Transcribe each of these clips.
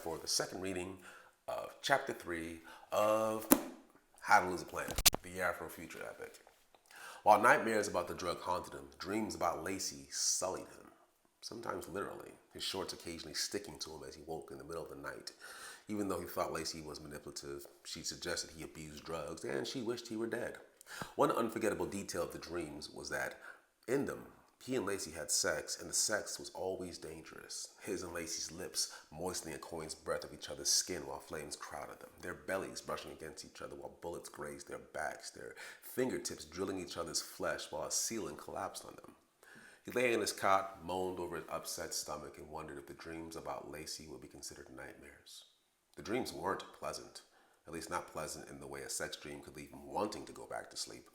for the second reading of Chapter 3 of How to Lose a Planet, the Afro-Future epic. While nightmares about the drug haunted him, dreams about Lacey sullied him, sometimes literally, his shorts occasionally sticking to him as he woke in the middle of the night. Even though he thought Lacey was manipulative, she suggested he abused drugs, and she wished he were dead. One unforgettable detail of the dreams was that, in them, he and Lacey had sex, and the sex was always dangerous. His and Lacey's lips moistening a coin's breath of each other's skin while flames crowded them, their bellies brushing against each other while bullets grazed their backs, their fingertips drilling each other's flesh while a ceiling collapsed on them. He lay in his cot, moaned over his upset stomach, and wondered if the dreams about Lacey would be considered nightmares. The dreams weren't pleasant, at least not pleasant in the way a sex dream could leave him wanting to go back to sleep.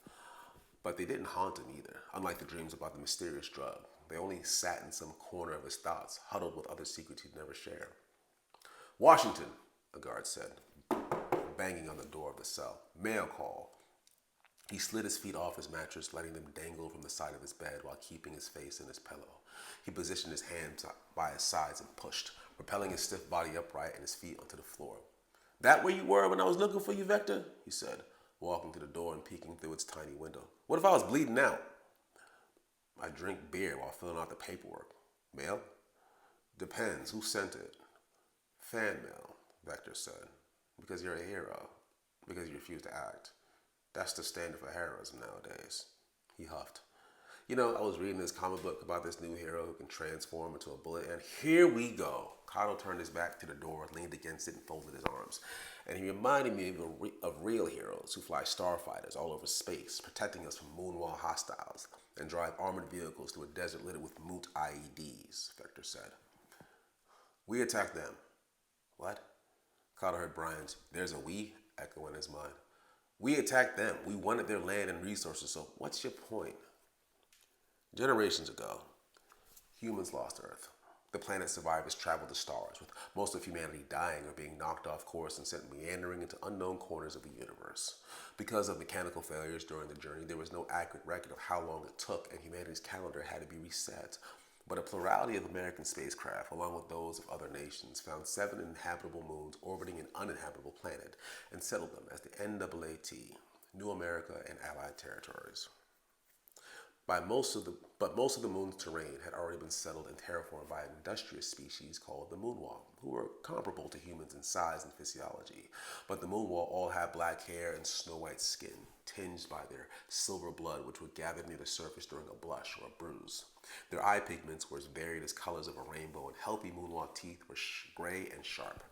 But they didn't haunt him either, unlike the dreams about the mysterious drug. They only sat in some corner of his thoughts, huddled with other secrets he'd never share. "Washington," a guard said, banging on the door of the cell. "Mail call." He slid his feet off his mattress, letting them dangle from the side of his bed while keeping his face in his pillow. He positioned his hands by his sides and pushed, propelling his stiff body upright and his feet onto the floor. "That where you were when I was looking for you, Vector?" he said, walking to the door and peeking through its tiny window. "What if I was bleeding out?" "I drink beer while filling out the paperwork." "Mail?" "Depends. Who sent it?" "Fan mail," Vector said. "Because you're a hero. Because you refuse to act. That's the standard for heroism nowadays." He huffed. "You know, I was reading this comic book about this new hero who can transform into a bullet, and here we go." Cotto turned his back to the door, leaned against it, and folded his arms. "And he reminded me of real heroes who fly starfighters all over space, protecting us from moonwall hostiles, and drive armored vehicles through a desert littered with moot IEDs, Vector said. "We attacked them." "What?" Cotto heard Brian's "there's a we" echo in his mind. "We attacked them. We wanted their land and resources, so what's your point?" Generations ago, humans lost Earth. The planet's survivors traveled the stars, with most of humanity dying or being knocked off course and sent meandering into unknown corners of the universe. Because of mechanical failures during the journey, there was no accurate record of how long it took, and humanity's calendar had to be reset. But a plurality of American spacecraft, along with those of other nations, found 7 inhabitable moons orbiting an uninhabitable planet and settled them as the NAAT, New America and Allied Territories. But most of the moon's terrain had already been settled and terraformed by an industrious species called the moonwall, who were comparable to humans in size and physiology. But the moonwall all had black hair and snow-white skin, tinged by their silver blood, which would gather near the surface during a blush or a bruise. Their eye pigments were as varied as colors of a rainbow, and healthy moonwall teeth were gray and sharp.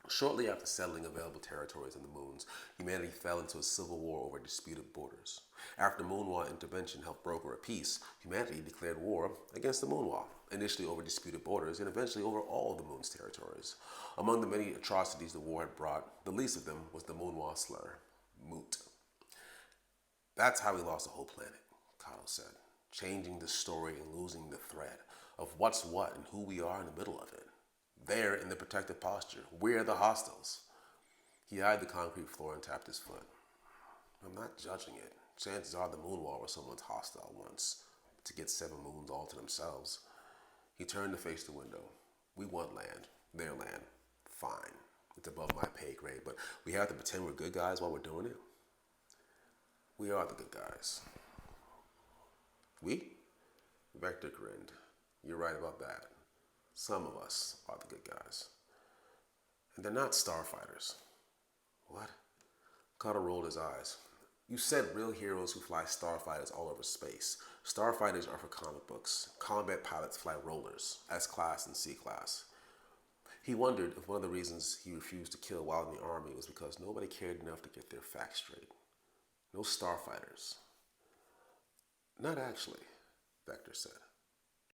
Shortly after settling available territories on the moons, humanity fell into a civil war over disputed borders. After Moonwall intervention helped broker a peace, humanity declared war against the Moonwall, initially over disputed borders and eventually over all of the moon's territories. Among the many atrocities the war had brought, the least of them was the Moonwall slur, moot. "That's how we lost the whole planet," Cotto said, changing the story and losing the thread of what's what and who we are in the middle of it. They're in the protective posture. We're the hostiles. He eyed the concrete floor and tapped his foot. "I'm not judging it. Chances are the moonwall was someone's hostile once, to get 7 moons all to themselves." He turned to face the window. "We want land. Their land. Fine. It's above my pay grade, but we have to pretend we're good guys while we're doing it." "We are the good guys." "We?" Vector grinned. "You're right about that. Some of us are the good guys. And they're not starfighters." "What?" Carter rolled his eyes. "You said real heroes who fly starfighters all over space. Starfighters are for comic books. Combat pilots fly rollers, S-class and C-class." He wondered if one of the reasons he refused to kill while in the army was because nobody cared enough to get their facts straight. No starfighters. "Not actually," Vector said.